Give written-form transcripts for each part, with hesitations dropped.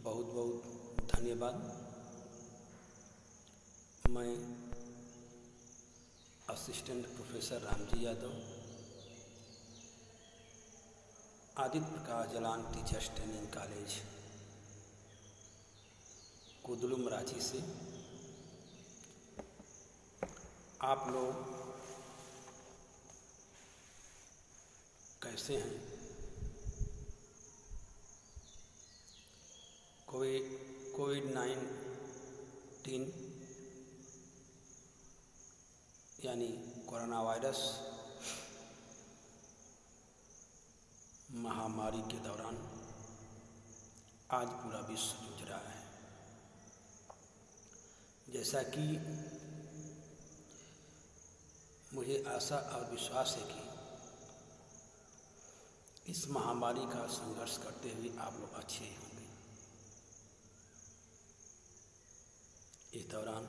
बहुत बहुत धन्यवाद। मैं असिस्टेंट प्रोफेसर रामजी यादव, आदित्य प्रकाश Jalan teachers training college कुदलुम Ranchi से आप लोग कैसे हैं? कोविड-19 यानी कोरोना वायरस महामारी के दौरान आज पूरा विश्व जूझ रहा है। जैसा कि मुझे आशा और विश्वास है कि इस महामारी का संघर्ष करते हुए आप लोग अच्छे होंगे। इस दौरान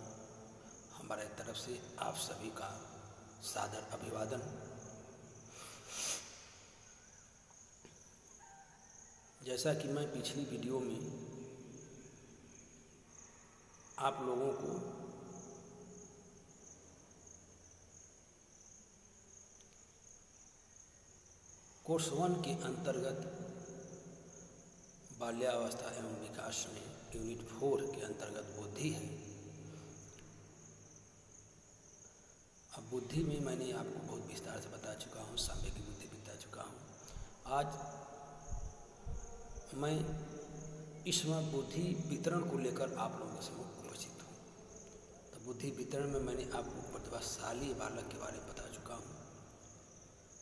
हमारे तरफ से आप सभी का सादर अभिवादन। जैसा कि मैं पिछली वीडियो में आप लोगों को कोर्स 1 के अंतर्गत बाल्यावस्था एवं विकास में यूनिट 4 के अंतर्गत बुद्धि है। अब बुद्धि में मैंने आपको बहुत विस्तार से बता चुका हूँ, साम्य की बुद्धि बता चुका हूँ। आज मैं इस बुद्धि वितरण को लेकर आप लोगों के समक्ष उपस्थित हूँ। तो बुद्धि वितरण में मैंने आपको प्रतिभाशाली बालक के बारे में बता चुका हूँ।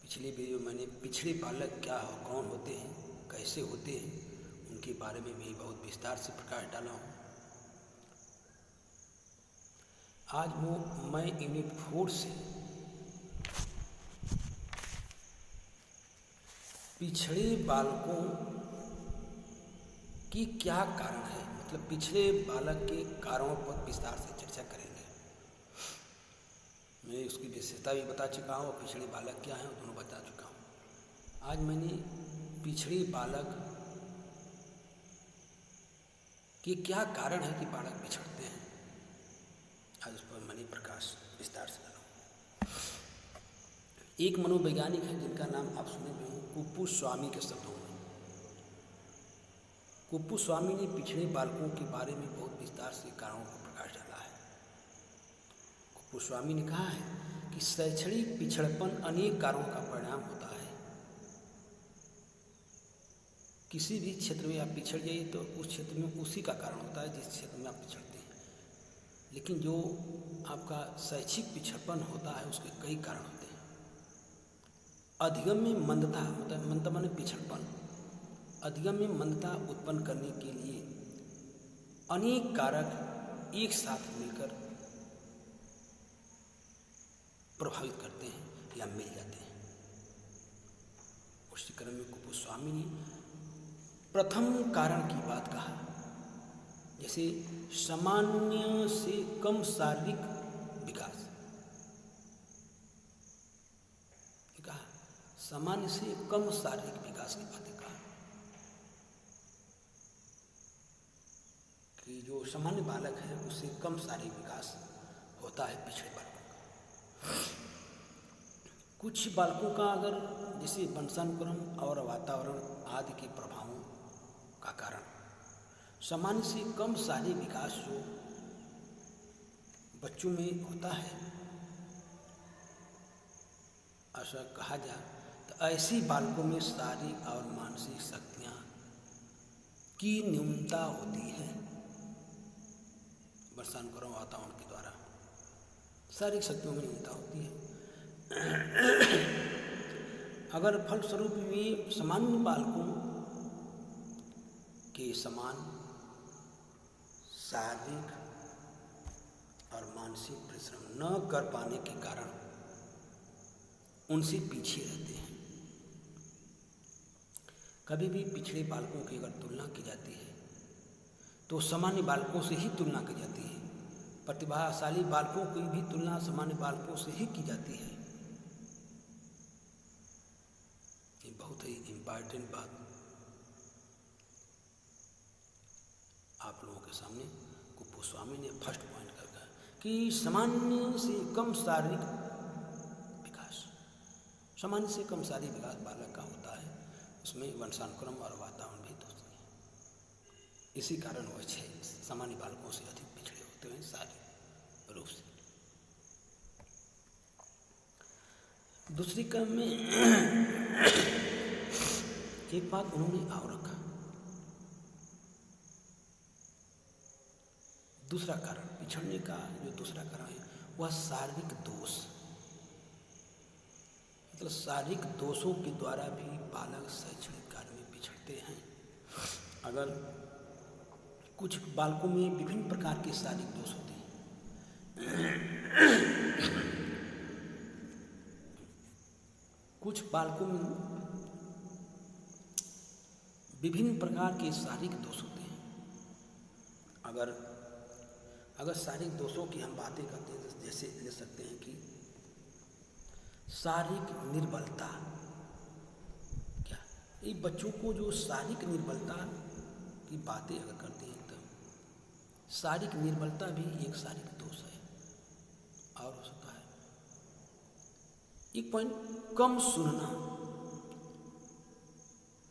पिछली वीडियो मैंने पिछड़े बालक क्या हो, कौन होते हैं, कैसे होते हैं, उनके बारे में भी बहुत विस्तार से प्रकाश डाला हूँ। आज मैं यूनिट 4 से पिछड़े बालकों की क्या कारण है, मतलब पिछड़े बालक के कारणों पर विस्तार से चर्चा करेंगे। मैं उसकी विशेषता भी बता चुका हूँ और पिछड़े बालक क्या हैं वो दोनों बता चुका हूँ। आज मैंने पिछड़े बालक के क्या कारण है कि बालक पिछड़ते हैं, आज उस पर मैंने प्रकाश विस्तार से डाला। एक मनोवैज्ञानिक है जिनका नाम आप सुने हुए हैं, कुप्पुस्वामी के शब्दों में। कुप्पुस्वामी ने पिछड़े बालकों के बारे में बहुत विस्तार से कारणों पर प्रकाश डाला है। कुप्पुस्वामी ने कहा है कि शैक्षणिक पिछड़पन अनेक कारणों का परिणाम होता है। किसी भी क्षेत्र में आप पिछड़ जाइए तो उस क्षेत्र में उसी का कारण होता है जिस क्षेत्र में आप पिछड़ते हैं। लेकिन जो आपका शैक्षिक पिछड़पन होता है उसके कई कारण होते हैं। अधिगम्य मंदता, मतलब मंदता माने पिछड़पन, अधिगम्य मंदता उत्पन्न करने के लिए अनेक कारक एक साथ मिलकर प्रभावित करते हैं या मिल जाते हैं। उसी क्रम में कुप्पुस्वामी ने प्रथम कारण की बात कहा, जैसे सामान्य से कम शारीरिक विकास। कहा सामान्य से कम शारीरिक विकास की बातें कहा कि जो सामान्य बालक है उससे कम शारीरिक विकास होता है पिछड़े बालकों का। कुछ बालकों का अगर जैसे वंशानुक्रम और वातावरण आदि के प्रभावों का कारण सामान्य से कम शारीरिक विकास जो बच्चों में होता है, ऐसा कहा जाए तो ऐसे बालकों में शारीरिक और मानसिक शक्तियाँ की न्यूनता होती है। वंशानुक्रम वातावरण के द्वारा शारीरिक शक्तियों में न्यूनता होती है। अगर फलस्वरूप वे सामान्य बालकों के समान शारीरिक और मानसिक परिश्रम न कर पाने के कारण उनसे पीछे रहते हैं। कभी भी पिछड़े बालकों की अगर तुलना की जाती है तो सामान्य बालकों से ही तुलना की जाती है। प्रतिभाशाली बालकों की भी तुलना सामान्य बालकों से ही की जाती है। ये बहुत ही इम्पॉर्टेंट बात के सामने कुपुस्वामी ने फर्स्ट पॉइंट कर कहा कि सामान्य से कम शारीरिक विकास, सामान्य से कम शारीरिक विकास बालक का होता है, उसमें वंशानुक्रम और वातावरण भी दोष है। इसी कारण वह सामान्य बालकों से अधिक पिछड़े होते हैं शारीरिक रूप से। दूसरी क्रम में एक बात उन्होंने और रखा, दूसरा कारण पिछड़ने का जो दूसरा कारण है वह शारीरिक दोष, मतलब शारीरिक दोषों के द्वारा भी बालक शैक्षणिक कार्य में पिछड़ते हैं। अगर कुछ बालकों में विभिन्न प्रकार के शारीरिक दोष होते हैं, कुछ बालकों में विभिन्न प्रकार के शारीरिक दोष होते हैं। अगर शारीरिक दोषों की हम बातें करते हैं, जैसे ले सकते हैं कि शारीरिक निर्बलता, क्या ये बच्चों को जो शारीरिक निर्बलता की बातें अगर करते हैं तो शारीरिक निर्बलता भी एक शारीरिक दोष है। और हो सकता है एक पॉइंट,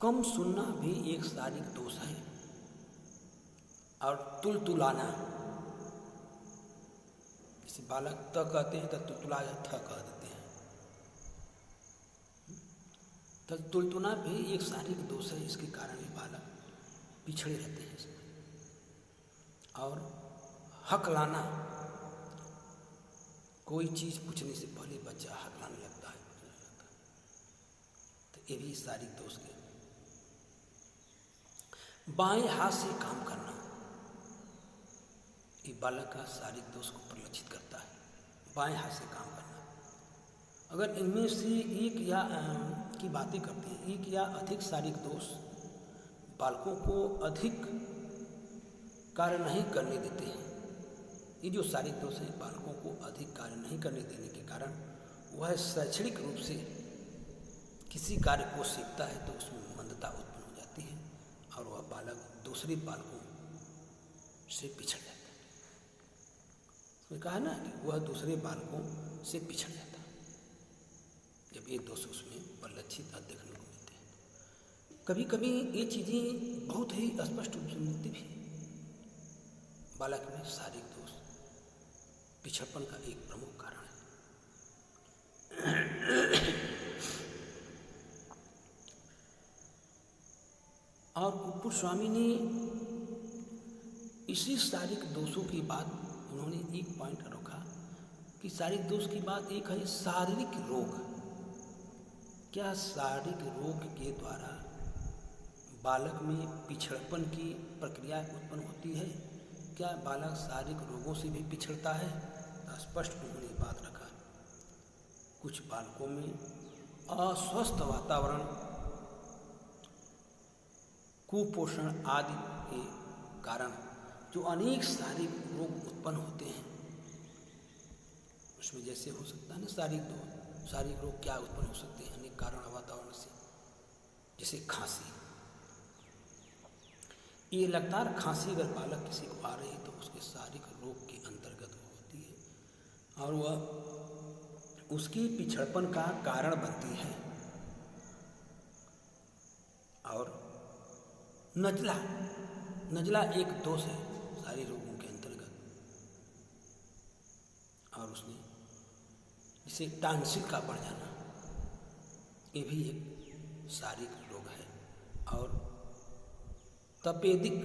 कम सुनना भी एक शारीरिक दोष है। और तुलतुलाना, जैसे बालक त कहते हैं तो तुलतुला या थ कह देते हैं, तो तुलतुला भी एक शारीरिक दोष है। इसके कारण भी बालक पिछड़े रहते हैं इसमें। और हकलाना, कोई चीज़ पूछने से पहले बच्चा हकलाने लगता है, तो ये भी शारीरिक दोष के। बाएं हाथ से काम करना, ये बालक का शारीरिक दोष को परिलक्षित करता है। बाएं हाथ से काम करना, अगर इनमें से एक या की बातें करते हैं, एक या अधिक शारीरिक दोष बालकों को अधिक कार्य नहीं करने देते हैं। ये जो शारीरिक दोष है बालकों को अधिक कार्य नहीं करने देने के कारण वह शैक्षणिक रूप से किसी कार्य को सीखता है तो उसमें मंदता उत्पन्न हो जाती है और वह बालक दूसरे बालकों से पिछड़ जाता है। उसमें कहा ना कि वह दूसरे बालकों से पिछड़ जाता है जब ये दोष उसमें परिलक्षित देखने को मिलते हैं। कभी कभी ये चीज़ें बहुत ही स्पष्ट रूप से मिलती भी, बालक में शारीरिक दोष पिछड़पन का एक प्रमुख कारण है। और कुपुस्वामी ने इसी शारीरिक दोषों की बात उन्होंने एक पॉइंट रखा कि शारीरिक दोष की बात एक है शारीरिक रोग। क्या शारीरिक रोग के द्वारा बालक में पिछड़पन की प्रक्रिया उत्पन्न होती है? क्या बालक शारीरिक रोगों से भी पिछड़ता है? स्पष्ट उन्होंने बात रखा। कुछ बालकों में अस्वस्थ वातावरण, कुपोषण आदि के कारण जो अनेक शारीरिक रोग उत्पन्न होते हैं, उसमें जैसे हो सकता है ना शारीरिक रोग क्या उत्पन्न हो सकते हैं अनेक कारण वातावरण से, जैसे खांसी। ये लगातार खांसी अगर बालक किसी को आ रही है तो उसके शारीरिक रोग के अंतर्गत होती है और वह उसकी पिछड़पन का कारण बनती है। और नजला एक दोष है सारे रोगों के अंतर्गत। और उसने इसे टांसिल का बढ़ जाना, ये भी एक शारीरिक रोग है। और तपेदिक,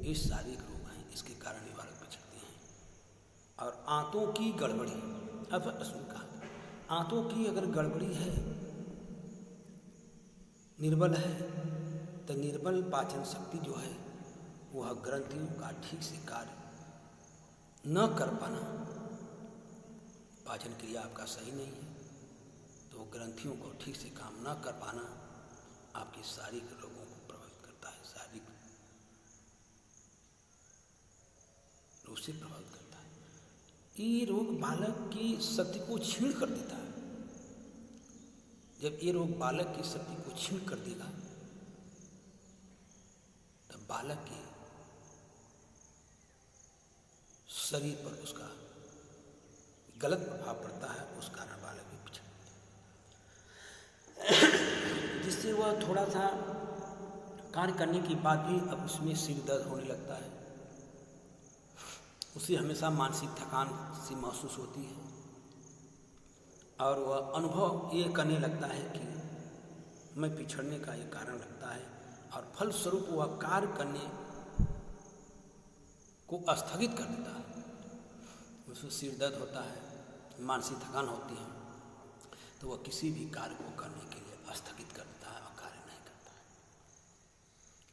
ये शारीरिक रोग हैं, इसके कारण भी बालक पिछड़ते हैं। और आंतों की गड़बड़ी, अब कहा आंतों की अगर गड़बड़ी है, निर्बल है, तो निर्बल पाचन शक्ति जो है वह ग्रंथियों का ठीक से कार्य न कर पाना, पाचन क्रिया आपका सही नहीं है तो ग्रंथियों को ठीक से काम न कर पाना आपके शारीरिक रोगों को प्रभावित करता है, शारीरिक रूप से प्रभावित करता है। ये रोग बालक की शक्ति को छीण कर देता है। जब ये रोग बालक की शक्ति को छीण कर देगा तब बालक के शरीर पर उसका गलत प्रभाव पड़ता है, उस कारण बालक भी पिछड़, जिससे वह थोड़ा सा कार्य करने के बाद भी अब उसमें सिर दर्द होने लगता है, उसे हमेशा मानसिक थकान सी महसूस होती है और वह अनुभव ये करने लगता है कि मैं पिछड़ने का ये कारण लगता है और फलस्वरूप वह कार्य करने को स्थगित कर देता है। उसमें सिर दर्द होता है, मानसिक थकान होती है, तो वह किसी भी कार्य को करने के लिए स्थगित कर देता है और कार्य नहीं करता है।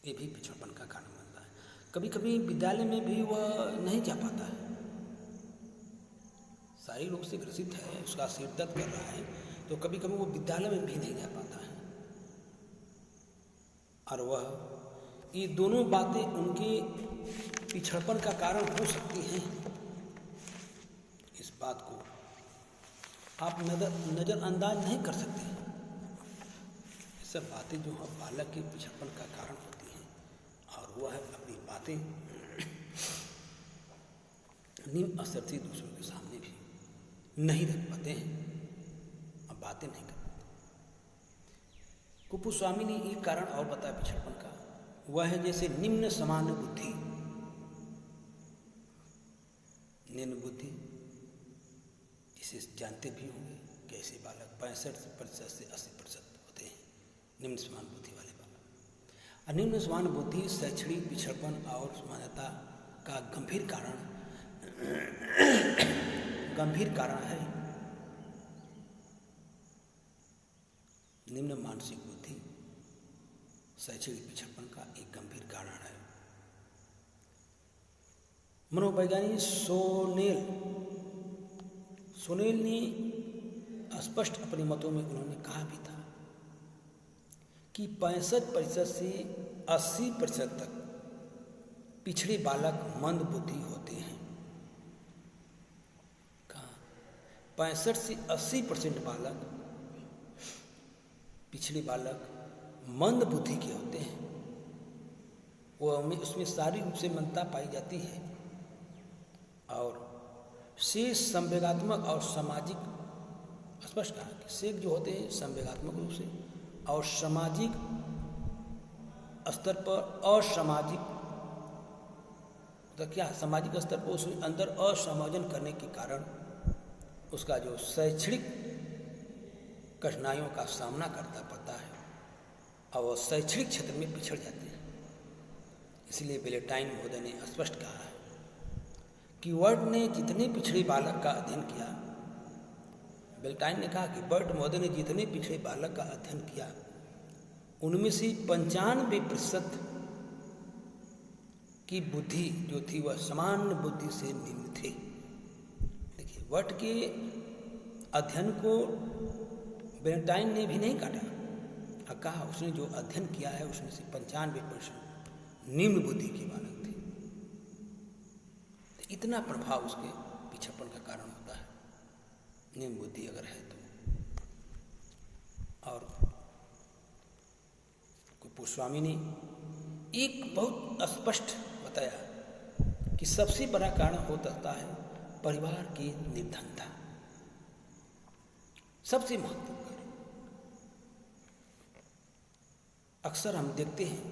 ये भी पिछड़पन का कारण बनता है। कभी कभी विद्यालय में भी वह नहीं जा पाता है, शारीरिक रूप से ग्रसित है, उसका सिर दर्द कर रहा है, तो कभी कभी वो विद्यालय में भी नहीं जा पाता है और वह ये दोनों बातें उनके पिछड़पन का कारण हो सकती हैं। इस बात को आप नज़रअंदाज नहीं कर सकते। ये सब बातें जो है बालक के पिछड़पन का कारण होती हैं और वह अपनी बातें निम्न स्तर से दूसरों के सामने भी नहीं रख पाते हैं और बातें नहीं कर पाते। कुपुस्वामी ने एक कारण और बताया पिछड़पन का, वह है जैसे निम्न सामान्य बुद्धि। निम्न बुद्धि जिसे जानते भी होंगे कि ऐसे बालक 65% से 80% होते हैं निम्न समान बुद्धि वाले बालक। और निम्न समान बुद्धि शैक्षणिक पिछड़पन और समानता का गंभीर कारण है। निम्न मानसिक बुद्धि शैक्षणिक पिछड़पन का एक गंभीर कारण है। मनोवैज्ञानिक सोनेल ने स्पष्ट अपने मतों में उन्होंने कहा भी था कि 65% से 80% तक पिछड़े बालक मंद बुद्धि होते हैं। कहाँ 65 से 80% बालक पिछड़े बालक मंद बुद्धि के होते हैं। वो उसमें शारीरिक रूप से मंदता पाई जाती है और शेष संवेगात्मक और सामाजिक, स्पष्ट कहा कि शेष जो होते हैं संवेगात्मक रूप से और सामाजिक स्तर पर असामाजिक, तो क्या सामाजिक स्तर पर उसमें अंदर असमायोजन करने के कारण उसका जो शैक्षणिक कठिनाइयों का सामना करना पड़ता है और वह शैक्षणिक क्षेत्र में पिछड़ जाते हैं। इसलिए बेलेटाइन महोदय ने स्पष्ट कहा है कि वर्ड ने जितने पिछड़े बालक का अध्ययन किया, बेलेटाइन ने कहा कि वर्ड महोदय ने जितने पिछड़े बालक का अध्ययन किया उनमें से 95% की बुद्धि जो थी वह सामान्य बुद्धि से निम्न थे। देखिए वर्ड के अध्ययन को बेलेटाइन ने भी नहीं काटा और कहा उसने जो अध्ययन किया है उसमें से 95% निम्न बुद्धि के बालक थे। तो इतना प्रभाव उसके पिछड़पन का कारण होता है निम्न बुद्धि अगर है तो। और कुपुस्वामी ने एक बहुत स्पष्ट बताया कि सबसे बड़ा कारण हो सकता है परिवार की निर्धनता, सबसे महत्वपूर्ण कारण। अक्सर हम देखते हैं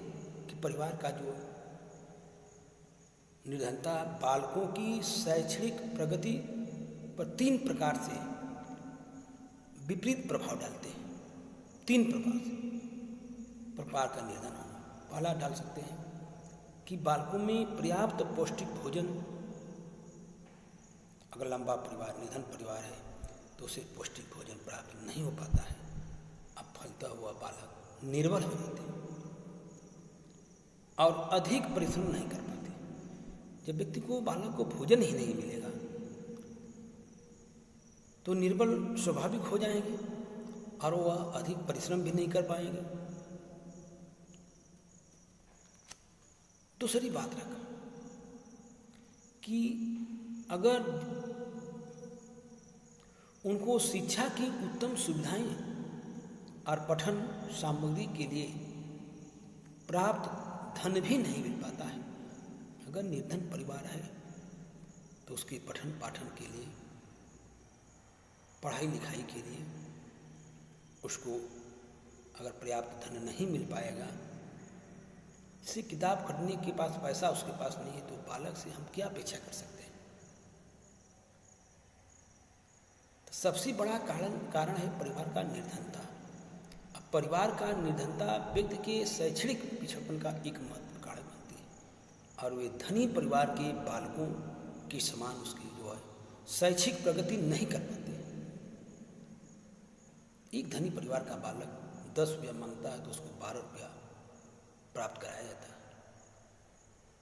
कि परिवार का जो निर्धनता बालकों की शैक्षणिक प्रगति पर 3 प्रकार से विपरीत प्रभाव डालते हैं। 3 प्रकार का निर्धन होना। पहला डाल सकते हैं कि बालकों में पर्याप्त पौष्टिक भोजन, अगर लंबा परिवार निर्धन परिवार है तो उसे पौष्टिक भोजन प्राप्त नहीं हो पाता है। अब फलता हुआ बालक निर्बल हो जाते हैं और अधिक परिश्रम नहीं कर पाते। जब व्यक्ति को बालक को भोजन ही नहीं मिलेगा तो निर्बल स्वाभाविक हो जाएंगे और वह अधिक परिश्रम भी नहीं कर पाएंगे। दूसरी बात रखा कि अगर उनको शिक्षा की उत्तम सुविधाएं और पठन सामग्री के लिए प्राप्त धन भी नहीं मिल पाता है। अगर निर्धन परिवार है तो उसके पठन पाठन के लिए, पढ़ाई लिखाई के लिए उसको अगर पर्याप्त धन नहीं मिल पाएगा, जैसे किताब खरीदने के पास पैसा उसके पास नहीं है, तो बालक से हम क्या अपेक्षा कर सकते हैं। तो सबसे बड़ा कारण है परिवार का निर्धनता। अब परिवार का निर्धनता व्यक्ति के शैक्षणिक पिछड़पन का एक महत्वपूर्ण कारण बनती है, और वे धनी परिवार के बालकों के समान उसकी जो है शैक्षिक प्रगति नहीं कर पाते। एक धनी परिवार का बालक 10 रुपया मांगता है तो उसको 12 रुपया प्राप्त कराया जाता है।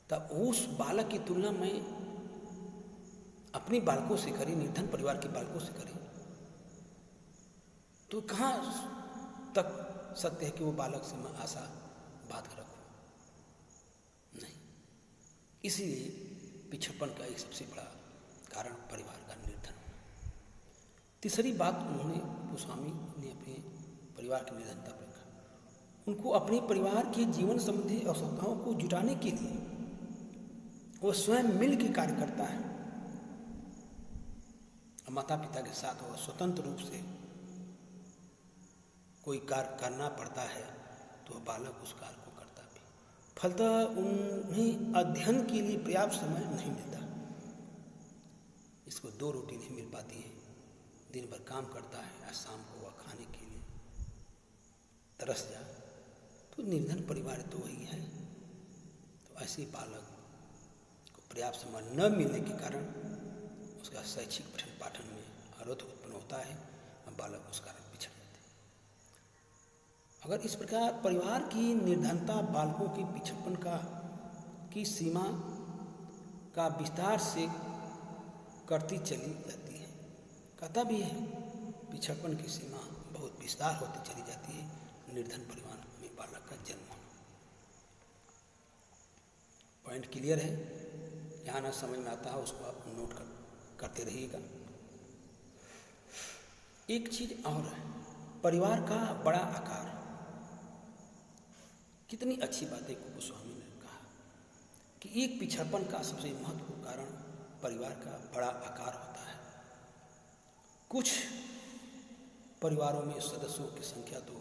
तब उस बालक की तुलना में अपने बालकों से करें, निर्धन परिवार के बालकों से करें, तो कहाँ तक सत्य है कि वो बालक से मैं आशा बात रखूं? नहीं। इसीलिए पिछड़पन का एक सबसे बड़ा कारण परिवार का निर्धन होना। तीसरी बात उन्होंने, गोस्वामी ने अपने परिवार की निर्धनता पर कहा, उनको अपने परिवार के जीवन संबंधी आवश्यकताओं को जुटाने के लिए वो स्वयं मिल के कार्य करता है। माता पिता के साथ वो स्वतंत्र रूप से कोई कार्य करना पड़ता है तो वह बालक उस कार्य को करता भी। फलतः उन्हें अध्ययन के लिए पर्याप्त समय नहीं मिलता। इसको 2 रोटी नहीं मिल पाती है, दिन भर काम करता है, या शाम को वह खाने के लिए तरस जाए, तो निर्धन परिवार तो वही है। तो ऐसे बालक को पर्याप्त समय न मिलने के कारण उसका शैक्षिक पठन पाठन में अवरोध उत्पन्न होता है और बालक उस कारण पिछड़ जाते हैं। अगर इस प्रकार परिवार की निर्धनता बालकों के पिछड़पन की सीमा का विस्तार से करती चली जाती है, कहता भी है, पिछड़पन की सीमा बहुत विस्तार होती चली जाती है निर्धन परिवार में बालक का जन्म होना। पॉइंट क्लियर है? यहाँ ना समझ में आता है उसको आप नोट करते रहिएगा। एक चीज और है, परिवार का बड़ा आकार। कितनी अच्छी बात है गोस्वामी ने कहा कि एक पिछड़पन का सबसे महत्वपूर्ण कारण परिवार का बड़ा आकार होता है। कुछ परिवारों में सदस्यों की संख्या तो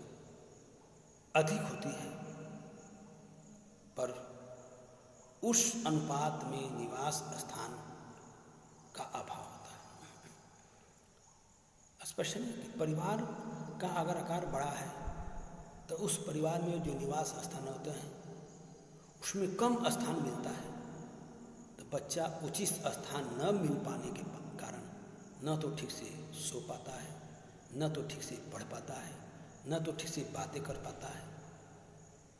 अधिक होती है, पर उस अनुपात में निवास स्थान का अभाव होता है। स्पष्ट है कि परिवार का अगर आकार बड़ा है तो उस परिवार में जो निवास स्थान होते हैं उसमें कम स्थान मिलता है, तो बच्चा उचित स्थान न मिल पाने के कारण न तो ठीक से सो पाता है, न तो ठीक से पढ़ पाता है, न तो ठीक से बातें कर पाता है।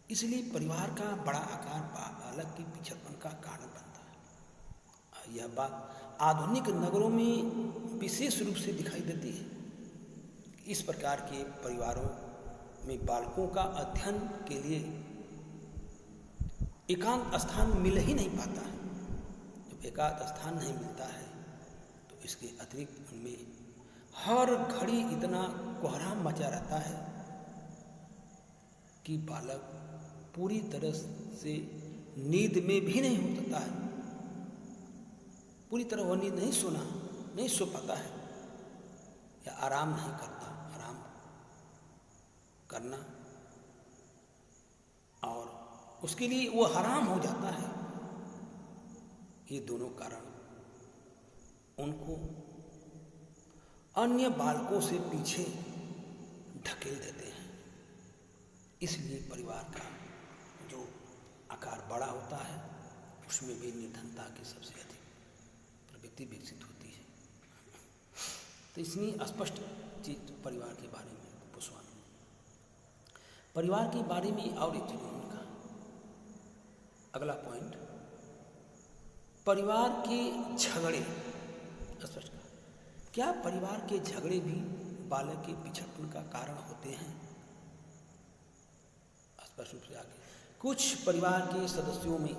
इसलिए परिवार का बड़ा आकार बालक के पिछड़पन का कारण बनता है। यह बात आधुनिक नगरों में विशेष रूप से दिखाई देती है। इस प्रकार के परिवारों में बालकों का अध्ययन के लिए एकांत स्थान मिल ही नहीं पाता है। जब एकांत स्थान नहीं मिलता है तो इसके अतिरिक्त उनमें हर घड़ी इतना कोहराम मचा रहता है कि बालक पूरी तरह से नींद में भी नहीं हो सकता है। पूरी तरह वह नींद नहीं सो पाता है, या आराम नहीं करता। आराम करना और उसके लिए वो हराम हो जाता है। ये दोनों कारण उनको अन्य बालकों से पीछे ढकेल देते हैं। इसलिए परिवार का जो आकार बड़ा होता है उसमें भी निर्धनता की सबसे अधिक प्रवृत्ति विकसित होती है। तो इसमें स्पष्ट चीज परिवार के बारे में गोस्वामी परिवार के बारे में और एक चीज उन्होंने कहा। अगला पॉइंट, परिवार के झगड़े। स्पष्ट कहा, क्या परिवार के झगड़े भी बालक के पिछड़पन का कारण होते हैं? स्पष्ट रूप से आगे, कुछ परिवार के सदस्यों में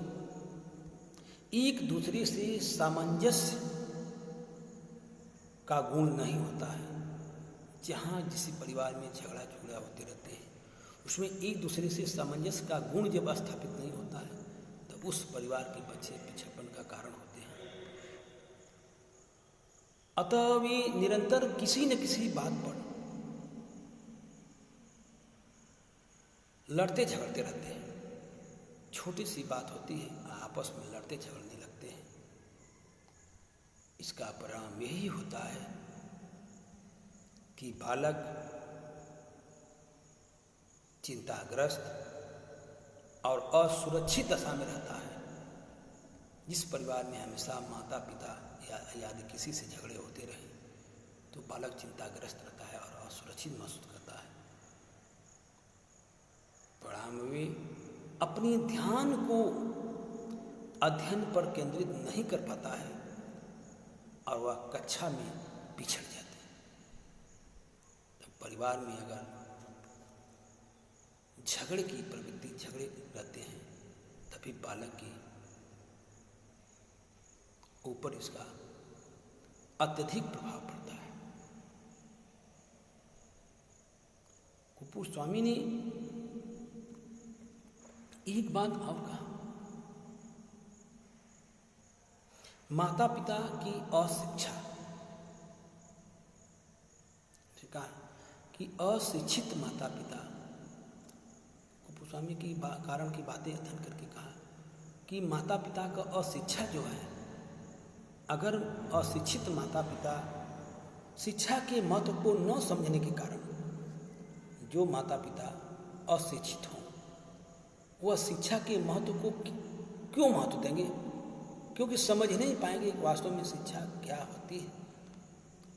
एक दूसरे से सामंजस्य का गुण नहीं होता है। जहाँ जिस परिवार में झगड़ा झगड़ा होते रहते हैं उसमें एक दूसरे से सामंजस्य का गुण जब स्थापित नहीं होता है तब उस परिवार के बच्चे पिछड़पन का कारण होते हैं। अतः वे निरंतर किसी न किसी बात पर लड़ते झगड़ते रहते हैं। छोटी सी बात होती है, आपस में लड़ते झगड़ने लगते हैं। इसका परिणाम यही होता है कि बालक चिंताग्रस्त और असुरक्षित दशा में रहता है। जिस परिवार में हमेशा माता पिता या यदि किसी से झगड़े होते रहे तो बालक चिंताग्रस्त रहता है और असुरक्षित महसूस करता है। परिणाम में अपने ध्यान को अध्ययन पर केंद्रित नहीं कर पाता है और वह कक्षा में पिछड़ जाते हैं। तो परिवार में अगर झगड़े की प्रवृत्ति, झगड़े रहते हैं, तभी बालक के ऊपर इसका अत्यधिक प्रभाव पड़ता है। कुपुस्वामी ने एक बात और कहा, माता पिता की अशिक्षा, कहा कि अशिक्षित माता पिता, कुपुस्वामी की कारण की बातें अध्ययन करके कहा कि माता पिता का अशिक्षा जो है, अगर अशिक्षित माता पिता शिक्षा के महत्व को न समझने के कारण, जो माता पिता अशिक्षित हों वह शिक्षा के महत्व को क्यों महत्व देंगे? क्योंकि समझ नहीं पाएंगे कि वास्तव में शिक्षा क्या होती है,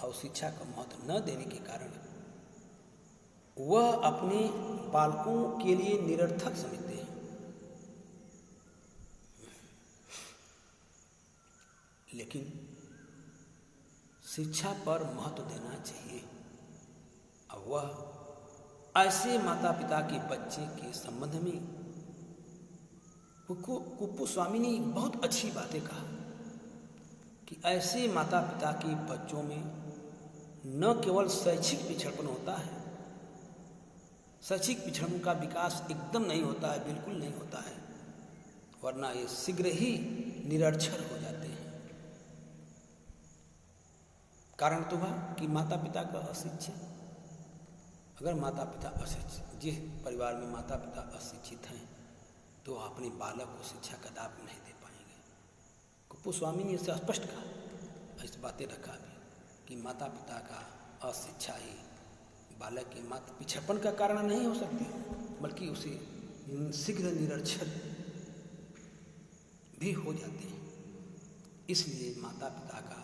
और शिक्षा का महत्व न देने के कारण वह अपने बालकों के लिए निरर्थक समझते हैं। लेकिन शिक्षा पर महत्व देना चाहिए। और वह ऐसे माता पिता के बच्चे के संबंध में कुपुस्वामी ने बहुत अच्छी बातें कहा कि ऐसे माता पिता के बच्चों में न केवल शैक्षिक पिछड़पन होता है, शैक्षिक पिछड़पन का विकास एकदम नहीं होता है, बिल्कुल नहीं होता है, वरना ये शीघ्र ही निरक्षर हो जाते हैं। कारण तो है कि माता पिता का अशिक्षा। अगर माता पिता अशिक्षित, जिस परिवार में माता पिता अशिक्षित हैं तो अपने बालक को शिक्षा का लाभ नहीं दे पाएंगे। कुपुस्वामी ने इसे स्पष्ट कहा, ऐसी बातें रखा भी कि माता पिता का अशिक्षा ही बालक के मात्र पिछड़पन का कारण नहीं हो सकती, बल्कि उसे शीघ्र निरक्षर भी हो जाते हैं। इसलिए माता पिता का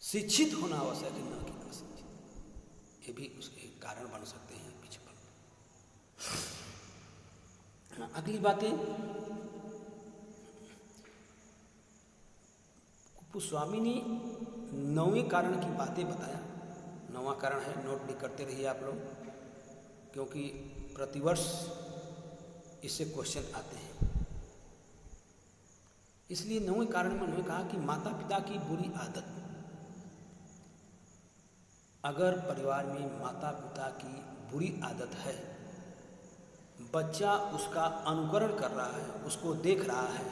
शिक्षित होना आवश्यक है, न कि अशिक्षित। ये भी उसके कारण बन सकते हैं पिछड़पन। अगली बातें कुपुस्वामी ने 9वें कारण की बातें बताया। 9वां कारण है, नोट भी करते रहिए आप लोग, क्योंकि प्रतिवर्ष इससे क्वेश्चन आते हैं। इसलिए 9वें कारण में उन्होंने कहा कि माता पिता की बुरी आदत। अगर परिवार में माता पिता की बुरी आदत है, बच्चा उसका अनुकरण कर रहा है, उसको देख रहा है,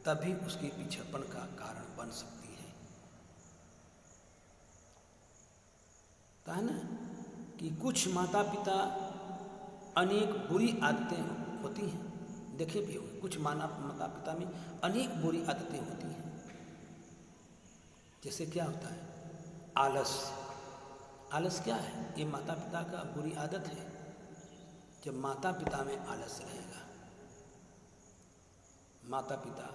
तभी उसके पिछड़पन का कारण बन सकती है। तो है ना कि कुछ माता पिता अनेक बुरी आदतें होती हैं, देखे भी होंगे, कुछ माता पिता में अनेक बुरी आदतें होती हैं। जैसे क्या होता है? आलस। आलस क्या है? ये माता पिता का बुरी आदत है। जब माता पिता में आलस रहेगा, माता पिता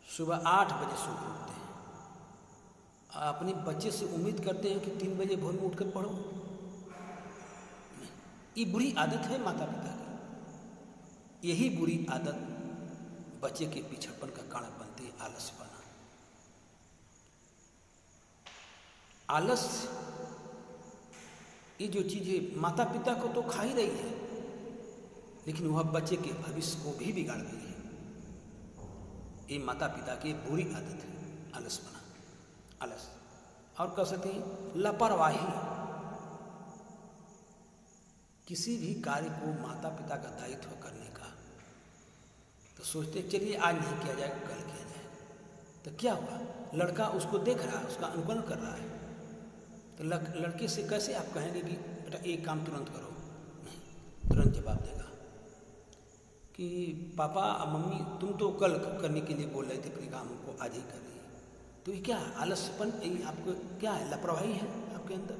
सुबह 8 बजे सो उठते हैं, अपने बच्चे से उम्मीद करते हैं कि 3 बजे भोर में उठकर पढ़ो। ये बुरी आदत है माता पिता की। यही बुरी आदत बच्चे के पिछड़पन का कारण बनती है, आलसपना। आलस ये जो चीज़ें माता पिता को तो खा ही रही है, लेकिन वह बच्चे के भविष्य को भी बिगाड़ रही है। ये माता पिता की बुरी आदत है, आलसपना, आलस। और कह सकते हैं लापरवाही। किसी भी कार्य को माता पिता का दायित्व करने का तो सोचते चलिए आज नहीं किया जाएगा, कल किया जाएगा। तो क्या हुआ, लड़का उसको देख रहा है, उसका अनुकरण कर रहा है, तो लड़के से कैसे आप कहेंगे कि बेटा एक काम तुरंत करो? नहीं, तुरंत जवाब देगा कि पापा मम्मी तुम तो कल करने के लिए बोल रहे थे, अपने काम को आज ही कर रही है। तो ये क्या है, आलस्यपन, ये आपको क्या है, लापरवाही है आपके अंदर।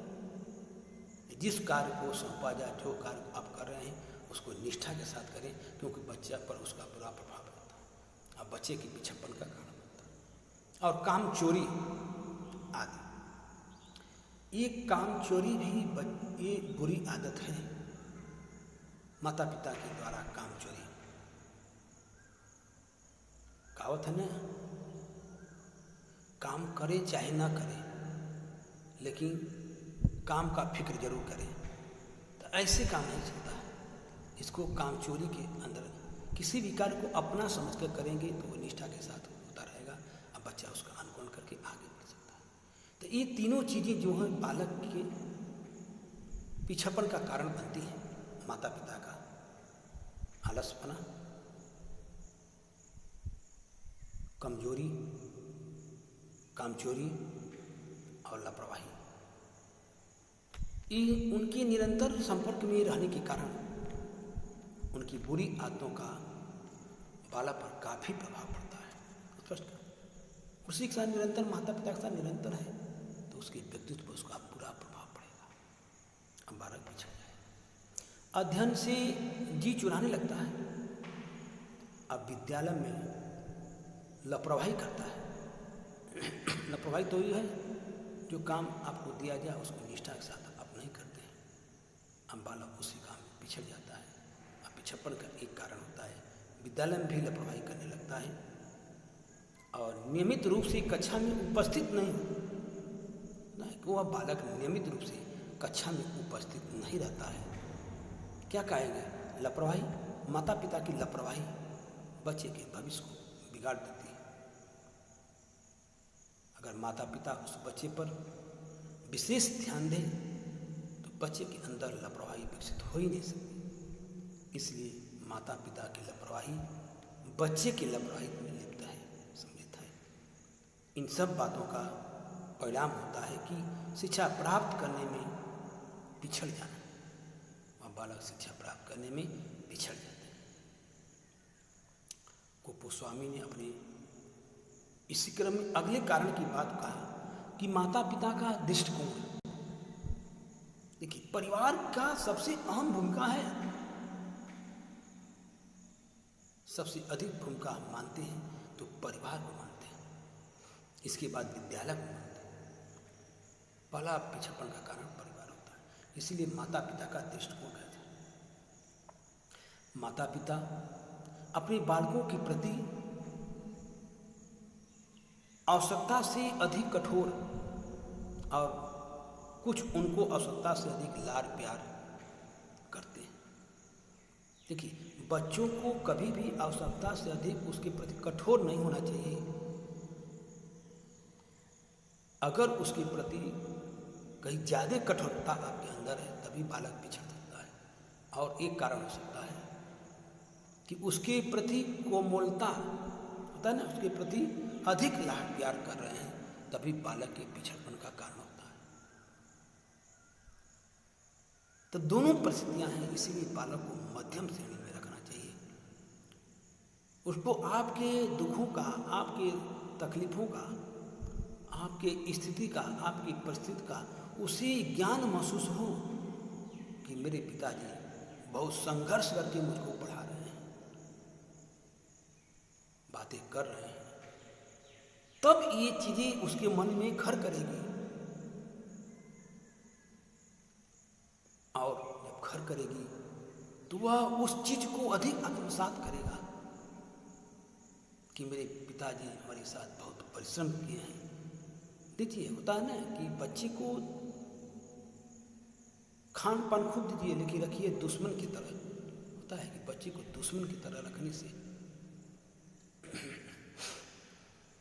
जिस कार्य को सौंपा जाए, जो कार्य आप कर रहे हैं उसको निष्ठा के साथ करें, क्योंकि बच्चा पर उसका बुरा प्रभाव पड़ता है और बच्चे की पिछड़पन का कारण बनता है। और काम चोरी आदि, ये काम चोरी भी ये बुरी आदत है, माता पिता के द्वारा काम चोरी। कहावत है ना, काम करें चाहे ना करें, लेकिन काम का फिक्र जरूर करें। तो ऐसे काम नहीं चलता है, इसको काम चोरी के अंदर किसी भी कार्य को अपना समझ कर करेंगे तो वो निष्ठा के साथ होता रहेगा और बच्चा उसका अनुकरण करके आगे बढ़ सकता है। तो ये तीनों चीज़ें जो हैं बालक के पिछड़पन का कारण बनती हैं। माता पिता का आलसपना, कमजोरी, कामचोरी और लापरवाही, ये उनके निरंतर संपर्क में रहने के कारण उनकी बुरी आदतों का बाला पर काफ़ी प्रभाव पड़ता है। स्पष्ट उसी के साथ निरंतर, माता पिता के साथ निरंतर है तो उसके व्यक्तित्व पर उसका बुरा प्रभाव पड़ेगा। अब बालक पिछड़ जाए, अध्ययन से जी चुराने लगता है, अब विद्यालय में लापरवाही करता है। लापरवाही तो ये है जो काम आपको दिया जाए उसको निष्ठा के साथ आप नहीं करते हैं, अब बालक उसी काम में पिछड़ जाता है। अब पिछड़पन का एक कारण होता है विद्यालय में भी लापरवाही करने लगता है और नियमित रूप से कक्षा में उपस्थित नहीं वह बालक नियमित रूप से कक्षा में उपस्थित नहीं रहता है। क्या कहेंगे, लापरवाही, माता पिता की लापरवाही बच्चे के भविष्य को बिगाड़ देती है। अगर माता पिता उस बच्चे पर विशेष ध्यान दें तो बच्चे के अंदर लापरवाही विकसित हो ही नहीं सकती। इसलिए माता पिता की लापरवाही बच्चे की लापरवाही में लिप्त है, सम्मिलित है। इन सब बातों का परिणाम होता है कि शिक्षा प्राप्त करने में पिछड़ जाना और बालक शिक्षा प्राप्त करने में पिछड़ जाते हैं। गोस्वामी ने अपने इसी क्रम में अगले कारण की बात कहा कि माता पिता का दृष्टिकोण। देखिए, परिवार का सबसे अहम भूमिका है, सबसे अधिक भूमिका हम मानते हैं तो परिवार को मानते हैं, इसके बाद विद्यालय को मानते हैं। पहला पिछड़पन का कारण परिवार होता है, इसीलिए माता पिता का दृष्टिकोण कहते हैं। माता पिता अपने बालकों के प्रति आवश्यकता से अधिक कठोर और कुछ उनको आवश्यकता से अधिक लाड प्यार करते हैं। देखिए, बच्चों को कभी भी आवश्यकता से अधिक उसके प्रति कठोर नहीं होना चाहिए। अगर उसके प्रति कहीं ज़्यादा कठोरता आपके अंदर है तभी बालक पिछड़ सकता है। और एक कारण हो सकता है कि उसके प्रति कोमलता होता है ना, उसके प्रति अधिक लाड प्यार कर रहे हैं, तभी बालक के पिछड़पन का कारण होता है। तो दोनों परिस्थितियां हैं, इसीलिए बालक को मध्यम श्रेणी में रखना चाहिए। उसको आपके दुखों का, आपके तकलीफों का, आपके स्थिति का, आपकी परिस्थिति का उसी ज्ञान महसूस हो कि मेरे पिताजी बहुत संघर्ष करके मुझको पढ़ा रहे हैं, बातें कर रहे हैं, तब ये चीजें उसके मन में घर करेगी। और जब घर करेगी तो वह उस चीज को अधिक आत्मसात करेगा कि मेरे पिताजी हमारे साथ बहुत परिश्रम किए हैं। देखिए, होता है ना कि बच्चे को खान पान खूब दीजिए लेकिन रखिए दुश्मन की तरह। होता है कि बच्चे को दुश्मन की तरह रखने से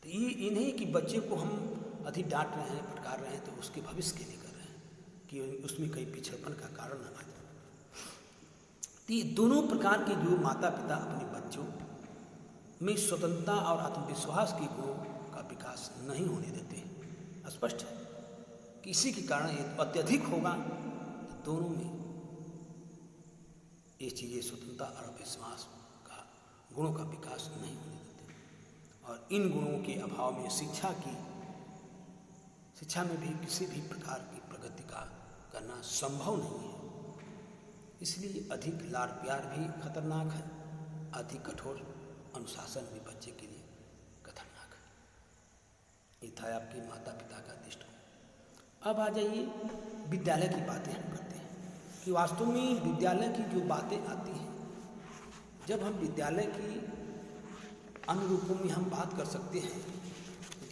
तो ये नहीं कि बच्चे को हम अधिक डांट रहे हैं, फटकार रहे हैं तो उसके भविष्य के लिए कर रहे हैं कि उसमें कहीं पिछड़पन का कारण न आ जाए। तो ये दोनों प्रकार के जो माता पिता अपने बच्चों में स्वतंत्रता और आत्मविश्वास के गुणों का विकास नहीं होने देते। स्पष्ट है, किसी के कारण ये अत्यधिक होगा तो दोनों में ये चीज़ें स्वतंत्रता और विश्वास का गुणों का विकास नहीं होने देते। और इन गुणों के अभाव में शिक्षा में भी किसी भी प्रकार की प्रगति का करना संभव नहीं है। इसलिए अधिक लाड़ प्यार भी खतरनाक है, अधिक कठोर अनुशासन भी बच्चे के लिए खतरनाक है। ये था आपके माता पिता का दृष्टिकोण। अब आ जाइए विद्यालय की बातें हम करते हैं कि वास्तव में विद्यालय की जो बातें आती हैं, जब हम विद्यालय की अनुरूपों में हम बात कर सकते हैं,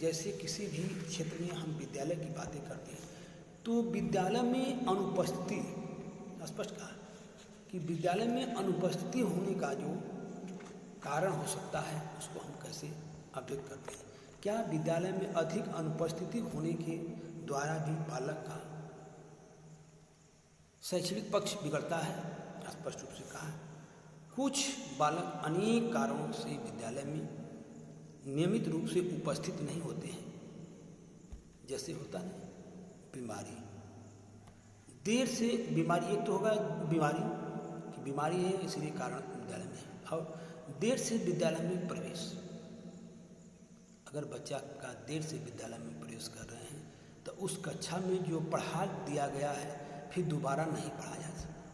जैसे किसी भी क्षेत्र में हम विद्यालय की बातें करते हैं तो विद्यालय में अनुपस्थिति, स्पष्ट कहा कि विद्यालय में अनुपस्थिति होने का जो कारण हो सकता है उसको हम कैसे अभिव्यक्त करते हैं। क्या विद्यालय में अधिक अनुपस्थिति होने के द्वारा भी बालक का शैक्षणिक पक्ष बिगड़ता है? स्पष्ट रूप से कहा, कुछ बालक अनेक कारणों से विद्यालय में नियमित रूप से उपस्थित नहीं होते हैं। जैसे होता है बीमारी, देर से बीमारी, एक तो होगा बीमारी कि बीमारी है इसलिए कारण विद्यालय में है, और देर से विद्यालय में प्रवेश। अगर बच्चा का देर से विद्यालय में प्रवेश कर रहे हैं तो उस कक्षा में जो पढ़ा दिया गया है फिर दोबारा नहीं पढ़ा जा सकता,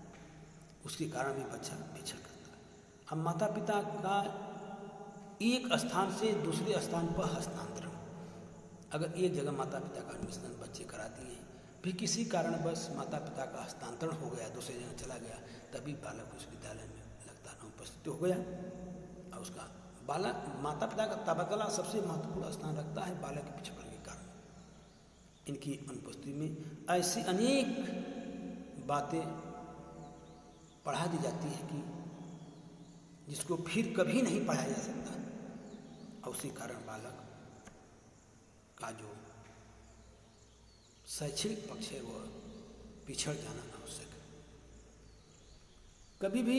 उसके कारण भी बच्चा पिछड़ करता है। अब माता पिता का एक स्थान से दूसरे स्थान पर हस्तांतरण, अगर एक जगह माता पिता का एडमिशन बच्चे करा दिए हैं, फिर किसी कारणवश माता पिता का हस्तांतरण हो गया, दूसरे जगह चला गया, तभी बालक उस विद्यालय में लगता अनुपस्थित हो गया। और उसका बालक माता पिता का तबादला सबसे महत्वपूर्ण स्थान रखता है बालक के पिछड़ने के कारण। इनकी अनुपस्थिति में ऐसी अनेक बातें पढ़ा दी जाती है कि जिसको फिर कभी नहीं पढ़ाया जा सकता, और उसी कारण बालक का जो शैक्षणिक पक्ष है वह पिछड़ जाना आवश्यक है। कभी भी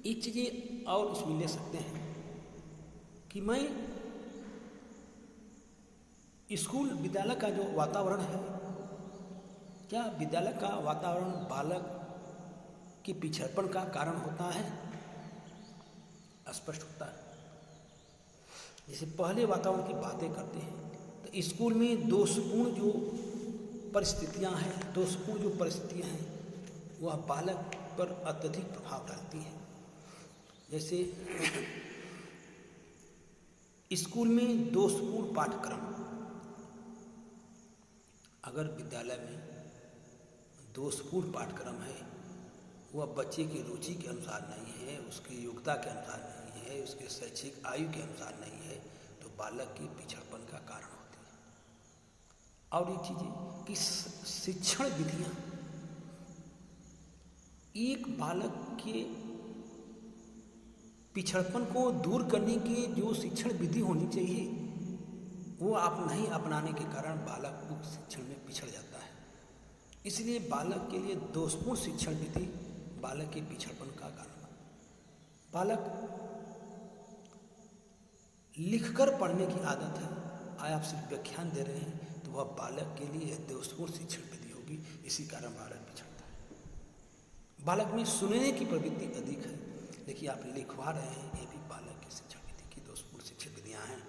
एक चीज़ें और इसमें ले सकते हैं कि मैं स्कूल विद्यालय का जो वातावरण है, क्या विद्यालय का वातावरण बालक के पिछड़पन का कारण होता है? स्पष्ट होता है। जैसे पहले वातावरण की बातें करते हैं तो स्कूल में दोषपूर्ण जो परिस्थितियां हैं वह बालक पर अत्यधिक प्रभाव डालती हैं। जैसे स्कूल में दोषपूर्ण पाठ्यक्रम, अगर विद्यालय में दोषपूर्ण पाठ्यक्रम है, वह बच्चे की रुचि के अनुसार नहीं है, उसकी योग्यता के अनुसार नहीं है, उसके शैक्षिक आयु के अनुसार नहीं है, तो बालक के पिछड़पन का कारण होती है। और एक चीज़ कि शिक्षण विधियाँ, एक बालक के पिछड़पन को दूर करने की जो शिक्षण विधि होनी चाहिए वो आप नहीं अपनाने के कारण बालक उस शिक्षण में पिछड़ जाता है। इसलिए बालक के लिए दोषपूर्ण शिक्षण विधि बालक के पिछड़पन का कारण है। बालक लिखकर पढ़ने की आदत है, आज आप सिर्फ व्याख्यान दे रहे हैं तो वह बालक के लिए दोषपूर्ण शिक्षण विधि होगी, इसी कारण बालक पिछड़ता है। बालक में सुनने की प्रवृत्ति अधिक है, देखिए आप लिखवा रहे हैं, ये भी बालक की शिक्षण विधि की दोषपूर्ण शिक्षण विधियाँ हैं।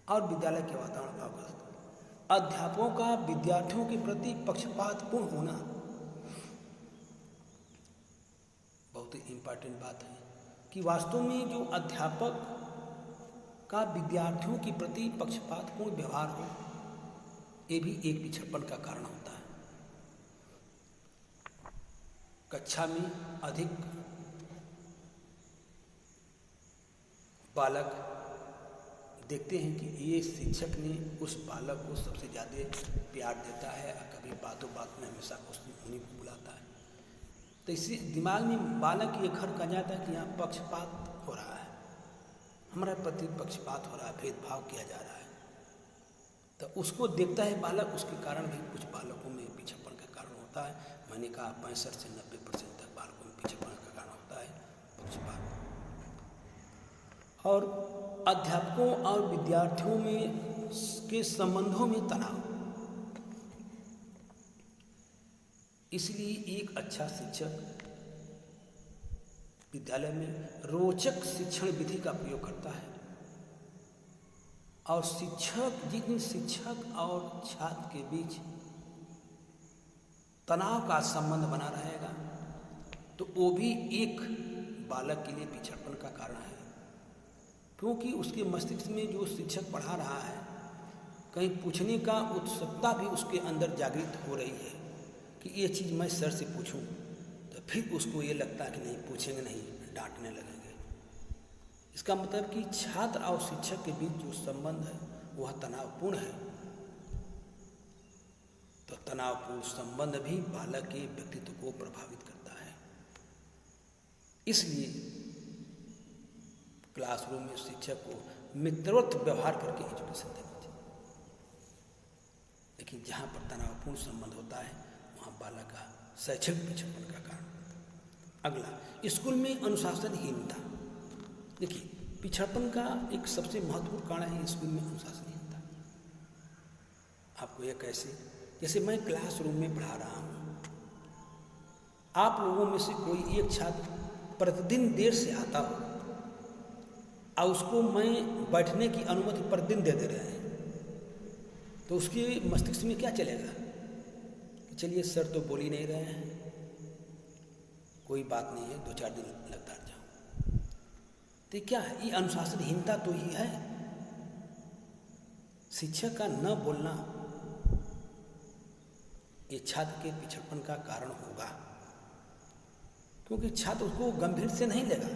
और विद्यालय के वातावरण का अध्यापकों का विद्यार्थियों के प्रति पक्षपातपूर्ण होना बहुत ही इम्पोर्टेंट बात है कि वास्तव में जो अध्यापक का विद्यार्थियों के प्रति पक्षपातपूर्ण व्यवहार हो, ये भी एक पिछड़पन का कारण होता है। कक्षा में अधिक बालक देखते हैं कि ये शिक्षक ने उस बालक को सबसे ज़्यादा प्यार देता है, कभी बातों बात में हमेशा उन्हीं को बुलाता है, तो इसी दिमाग में बालक ये घर का जाता है कि यहाँ पक्षपात हो रहा है, हमारे प्रति पक्षपात हो रहा है, भेदभाव किया जा रहा है, तो उसको देखता है बालक, उसके कारण भी कुछ बालकों में पिछड़पन का कारण होता है। मैंने कहा 65 से 90% तक बालकों में पिछड़पन का कारण होता है पक्षपात। और अध्यापकों और विद्यार्थियों में के संबंधों में तनाव। इसलिए एक अच्छा शिक्षक विद्यालय में रोचक शिक्षण विधि का प्रयोग करता है और जिन शिक्षक और छात्र के बीच तनाव का संबंध बना रहेगा तो वो भी एक बालक के लिए पिछड़पन का कारण है, क्योंकि उसके मस्तिष्क में जो शिक्षक पढ़ा रहा है कहीं पूछने का उत्सुकता भी उसके अंदर जागृत हो रही है कि ये चीज़ मैं सर से पूछूं, तो फिर उसको ये लगता है कि नहीं पूछेंगे नहीं, डांटने लगेंगे। इसका मतलब कि छात्र और शिक्षक के बीच जो संबंध है वह तनावपूर्ण है। तो तनावपूर्ण संबंध भी बालक के व्यक्तित्व को प्रभावित करता है। इसलिए क्लासरूम में शिक्षक को मित्रवत व्यवहार करके एजुकेशन देना चाहिए, लेकिन जहाँ पर तनावपूर्ण संबंध होता है वहाँ बालक का शैक्षणिक पिछड़पन का कारण। अगला, स्कूल में अनुशासनहीनता। देखिए, पिछड़पन का एक सबसे महत्वपूर्ण कारण है स्कूल में अनुशासनहीनता। आपको यह कैसे? जैसे मैं क्लासरूम में पढ़ा रहा हूँ, आप लोगों में से कोई एक छात्र प्रतिदिन देर से आता हो और उसको मैं बैठने की अनुमति प्रतिदिन दे दे रहे हैं, तो उसके मस्तिष्क में क्या चलेगा कि चलिए सर तो बोल ही नहीं रहे हैं, कोई बात नहीं है, 2-4 दिन लगता जाऊँ। तो क्या है? ये अनुशासनहीनता तो ही है। शिक्षक का न बोलना ये छात्र के पिछड़पन का कारण होगा, क्योंकि छात्र उसको गंभीर से नहीं लेगा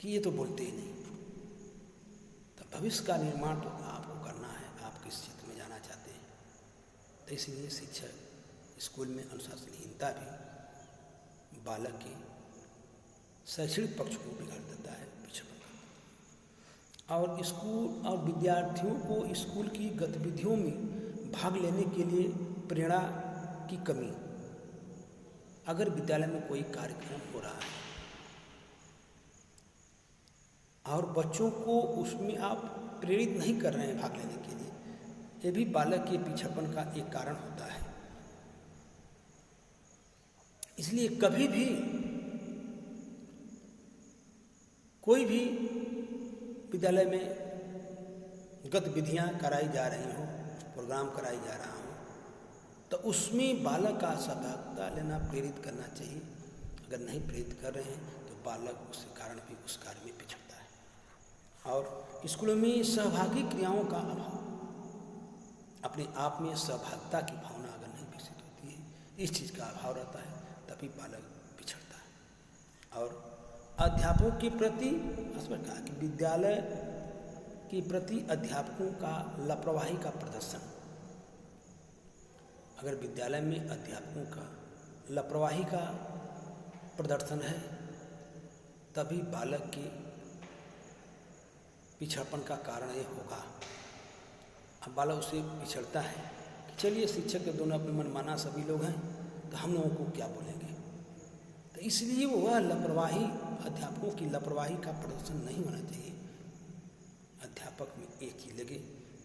कि ये तो बोलते ही नहीं। तो भविष्य का निर्माण तो आपको करना है, आप किस क्षेत्र में जाना चाहते हैं। तो इसलिए शिक्षक स्कूल में अनुशासनहीनता भी बालक के शैक्षणिक पक्ष को बिगाड़ देता है, पिछड़पन करता है। और स्कूल और विद्यार्थियों को स्कूल की गतिविधियों में भाग लेने के लिए प्रेरणा की कमी। अगर विद्यालय में कोई कार्यक्रम हो रहा है और बच्चों को उसमें आप प्रेरित नहीं कर रहे हैं भाग लेने के लिए, ये भी बालक के पिछड़पन का एक कारण होता है। इसलिए कभी भी कोई भी विद्यालय में गतिविधियां कराई जा रही हों, प्रोग्राम कराई जा रहा हो, तो उसमें बालक का सहभागिता लेना, प्रेरित करना चाहिए। अगर नहीं प्रेरित कर रहे हैं तो बालक उस कारण भी उस कार्य में पिछड़ता है। और स्कूलों में सहभागी क्रियाओं का अभाव, अपने आप में सहभागिता की भावना अगर नहीं विकसित होती है, इस चीज़ का अभाव रहता है, तभी बालक पिछड़ता है। और अध्यापकों के प्रति कहा कि विद्यालय के प्रति अध्यापकों का लापरवाही का प्रदर्शन। अगर विद्यालय में अध्यापकों का लापरवाही का प्रदर्शन है तभी बालक के पिछड़पन का कारण ये होगा। अब बालक उसे पिछड़ता है कि चलिए शिक्षक के दोनों अपने मनमाना सभी लोग हैं, तो हम लोगों को क्या बोलेंगे। तो इसलिए वह लापरवाही, अध्यापकों की लापरवाही का प्रदर्शन नहीं होना चाहिए। अध्यापक में एक ही लगे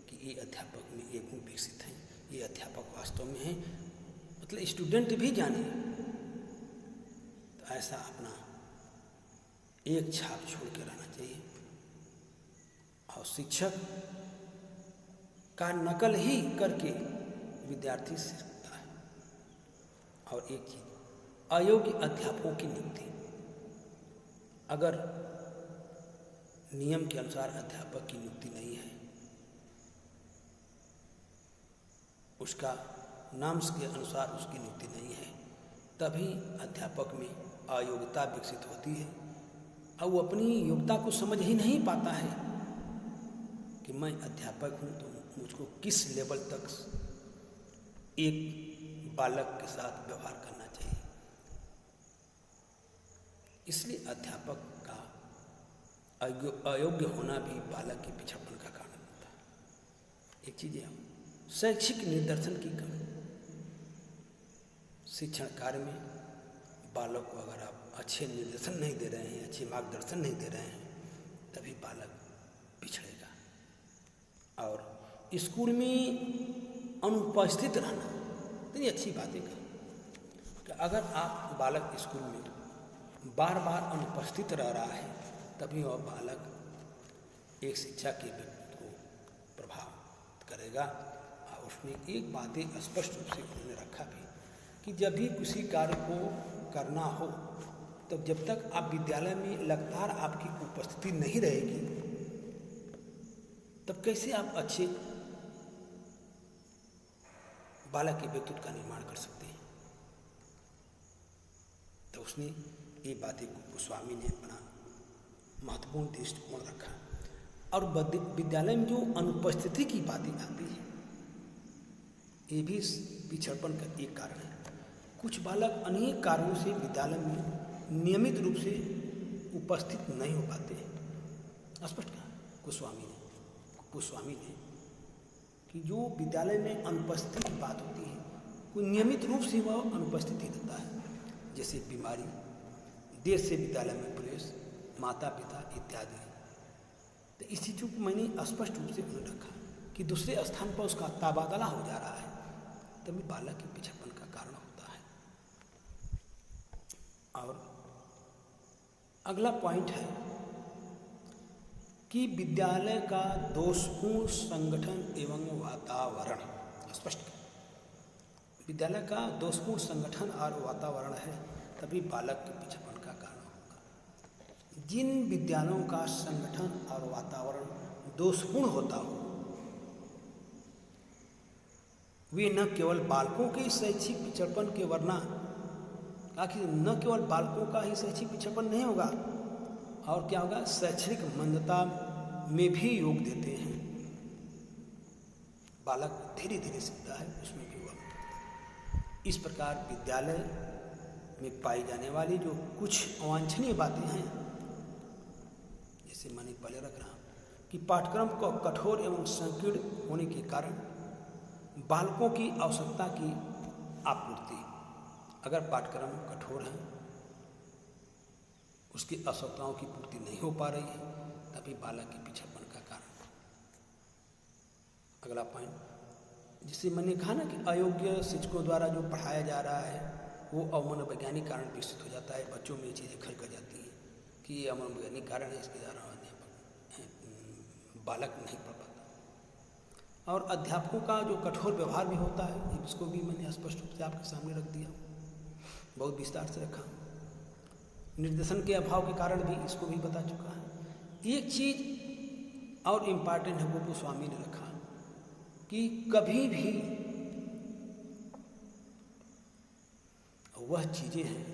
कि ये अध्यापक में एक गुण विकसित है, ये अध्यापक वास्तव में है, मतलब स्टूडेंट भी जाने। तो ऐसा अपना एक छाप छोड़ के रहना चाहिए। और शिक्षक का नकल ही करके विद्यार्थी सीखता है। और एक चीज, अयोग्य अध्यापकों की नियुक्ति। अगर नियम के अनुसार अध्यापक की नियुक्ति नहीं है, उसका नाम के अनुसार उसकी नियुक्ति नहीं है, तभी अध्यापक में अयोग्यता विकसित होती है और वो अपनी योग्यता को समझ ही नहीं पाता है कि मैं अध्यापक हूँ तो मुझको किस लेवल तक एक बालक के साथ व्यवहार करना चाहिए। इसलिए अध्यापक का अयोग्य होना भी बालक के पिछड़पन का कारण होता है। एक चीज़ है शैक्षिक निर्देशन की कमी। शिक्षण कार्य में बालक को अगर आप अच्छे निर्देशन नहीं दे रहे हैं, अच्छे मार्गदर्शन नहीं दे रहे हैं, तभी बालक पिछड़ेगा। और स्कूल में अनुपस्थित रहना इतनी अच्छी बात है कि अगर आप बालक स्कूल में बार बार अनुपस्थित रह रहा है, तभी वह बालक एक शिक्षा के व्यक्ति को प्रभावित करेगा। और उसमें एक बात स्पष्ट रूप से उन्होंने रखा भी कि जब भी किसी कार्य को करना हो, तब जब तक आप विद्यालय में लगातार आपकी उपस्थिति नहीं रहेगी, तब कैसे आप अच्छे बालक के व्यक्तित्व का निर्माण कर सकते हैं। तो उसने ये बातें गोस्वामी ने अपना महत्वपूर्ण दृष्टिकोण रखा। और विद्यालय में जो अनुपस्थिति की बातें आती है, ये भी पिछड़पन का एक कारण है। कुछ बालक अनेक कारणों से विद्यालय में नियमित रूप से उपस्थित नहीं हो पाते हैं। स्पष्ट कहा गोस्वामी ने कि जो विद्यालय में अनुपस्थिति की बात होती है, कोई नियमित रूप से वह अनुपस्थित ही रहता है, जैसे बीमारी, देर से विद्यालय में प्रवेश, माता पिता इत्यादि। तो इस चीज़ों को मैंने स्पष्ट रूप से उन्हें रखा कि दूसरे स्थान पर उसका तबादला हो जा रहा है, तभी बालक के पिछड़पन का कारण होता है। और अगला पॉइंट है कि विद्यालय का दोषपूर्ण संगठन एवं वातावरण। स्पष्ट, विद्यालय का दोषपूर्ण संगठन और वातावरण है, तभी बालक के पिछड़पन का कारण होगा। जिन विद्यालयों का संगठन और वातावरण दोषपूर्ण होता हो, वे न केवल बालकों के शैक्षिक पिछड़पन के वरना आखिर न केवल बालकों का ही शैक्षिक पिछड़पन नहीं होगा, और क्या होगा, शैक्षणिक मंदता में भी योग देते हैं। बालक धीरे धीरे सीखता है, उसमें भी हुआ। इस प्रकार विद्यालय में पाई जाने वाली जो कुछ अवांछनीय बातें हैं, जैसे मैंने पहले रख रहा कि पाठ्यक्रम को कठोर एवं संकीर्ण होने के कारण बालकों की आवश्यकता की आपूर्ति। अगर पाठ्यक्रम कठोर है, उसकी आवश्यकताओं की पूर्ति नहीं हो पा रही है, तभी बालक के पिछड़पन का कारण। अगला पॉइंट, जिसे मैंने कहा ना कि अयोग्य शिक्षकों द्वारा जो पढ़ाया जा रहा है, वो अमनोवैज्ञानिक कारण विकसित हो जाता है। बच्चों में ये चीज़ें घर कर जाती हैं कि ये अमनोवैज्ञानिक कारण है, इसके द्वारा बालक नहीं पढ़ पाता। और अध्यापकों का जो कठोर व्यवहार भी होता है, इसको भी मैंने स्पष्ट रूप से आपके सामने रख दिया, बहुत विस्तार से रखा। निर्देशन के अभाव के कारण भी इसको भी बता चुका है। एक चीज और इम्पॉर्टेंट है, वो गोस्वामी ने रखा कि कभी भी वह चीजें हैं,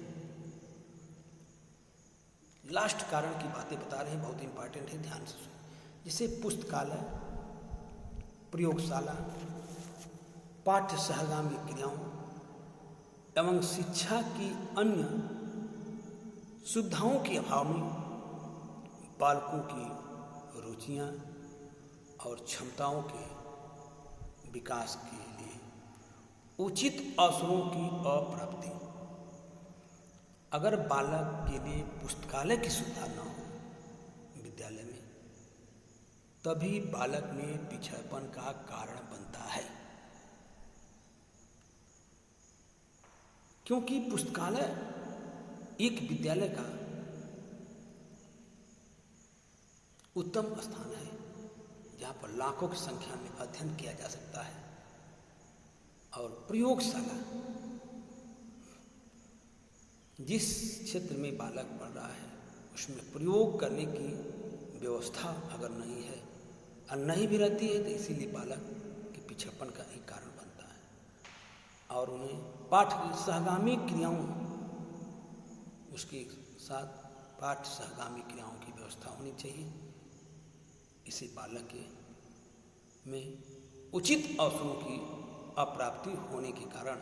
लास्ट कारण की बातें बता रहे हैं, बहुत इम्पॉर्टेंट है, ध्यान से सुनो। जैसे पुस्तकालय, प्रयोगशाला, पाठ्य सहगामी क्रियाओं एवं शिक्षा की अन्य सुविधाओं के अभाव में बालकों की रुचियां और क्षमताओं के विकास के लिए उचित अवसरों की अप्राप्ति। अगर बालक के लिए पुस्तकालय की सुविधा न हो विद्यालय में, तभी बालक में पिछड़पन का कारण बनता है। क्योंकि पुस्तकालय एक विद्यालय का उत्तम स्थान है, जहाँ पर लाखों की संख्या में अध्ययन किया जा सकता है। और प्रयोगशाला, जिस क्षेत्र में बालक पढ़ रहा है, उसमें प्रयोग करने की व्यवस्था अगर नहीं है और नहीं भी रहती है, तो इसीलिए बालक के पिछड़पन का एक कारण बनता है। और उन्हें पाठ की सहगामी क्रियाओं, उसके साथ पाठ सहगामी क्रियाओं की व्यवस्था होनी चाहिए। इसे बालक के में उचित अवसरों की अप्राप्ति होने के कारण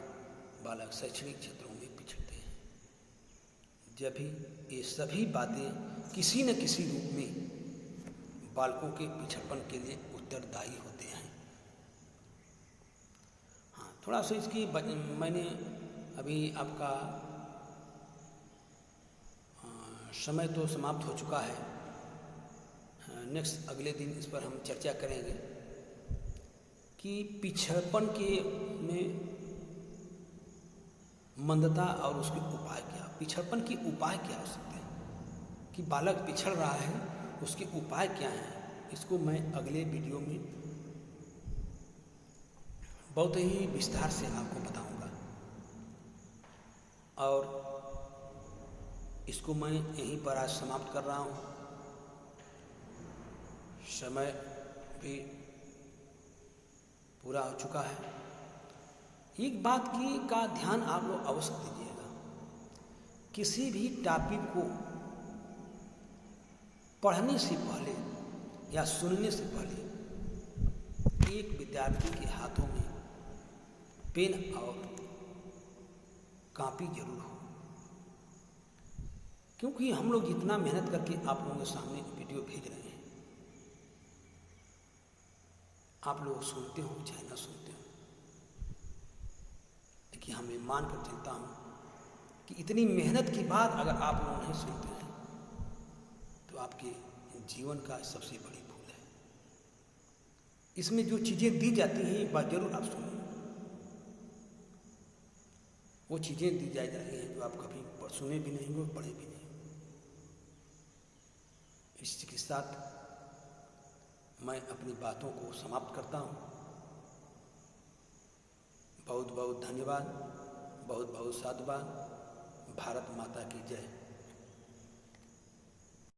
बालक शैक्षणिक क्षेत्रों में पिछड़ते हैं। जब भी ये सभी बातें किसी न किसी रूप में बालकों के पिछड़पन के लिए उत्तरदायी होते हैं। हाँ, थोड़ा सा इसकी मैंने अभी आपका समय तो समाप्त हो चुका है। नेक्स्ट अगले दिन इस पर हम चर्चा करेंगे कि पिछड़पन के में मंदता और उसके उपाय क्या, पिछड़पन के उपाय क्या हो सकते हैं, कि बालक पिछड़ रहा है उसके उपाय क्या हैं। इसको मैं अगले वीडियो में बहुत ही विस्तार से आपको बताऊंगा और इसको मैं यहीं पर आज समाप्त कर रहा हूँ। समय भी पूरा हो चुका है। एक बात की का ध्यान आप लोग अवश्य दीजिएगा, किसी भी टॉपिक को पढ़ने से पहले या सुनने से पहले एक विद्यार्थी के हाथों में पेन और कॉपी जरूर हो, क्योंकि हम लोग जितना मेहनत करके आप लोगों के सामने वीडियो भेज रहे हैं, आप लोग सुनते हो चाहे ना सुनते हो, लेकिन हमें मान कर चलता हूँ कि इतनी मेहनत के बाद अगर आप लोग नहीं सुनते हैं तो आपके जीवन का सबसे बड़ी भूल है। इसमें जो चीज़ें दी जाती हैं एक बार जरूर आप सुनें। वो चीज़ें दी जा रही हैं जो आप कभी सुने भी नहीं हो, पढ़े भी नहीं। इसके साथ मैं अपनी बातों को समाप्त करता हूँ। बहुत बहुत धन्यवाद, बहुत बहुत साधुवाद। भारत माता की जय।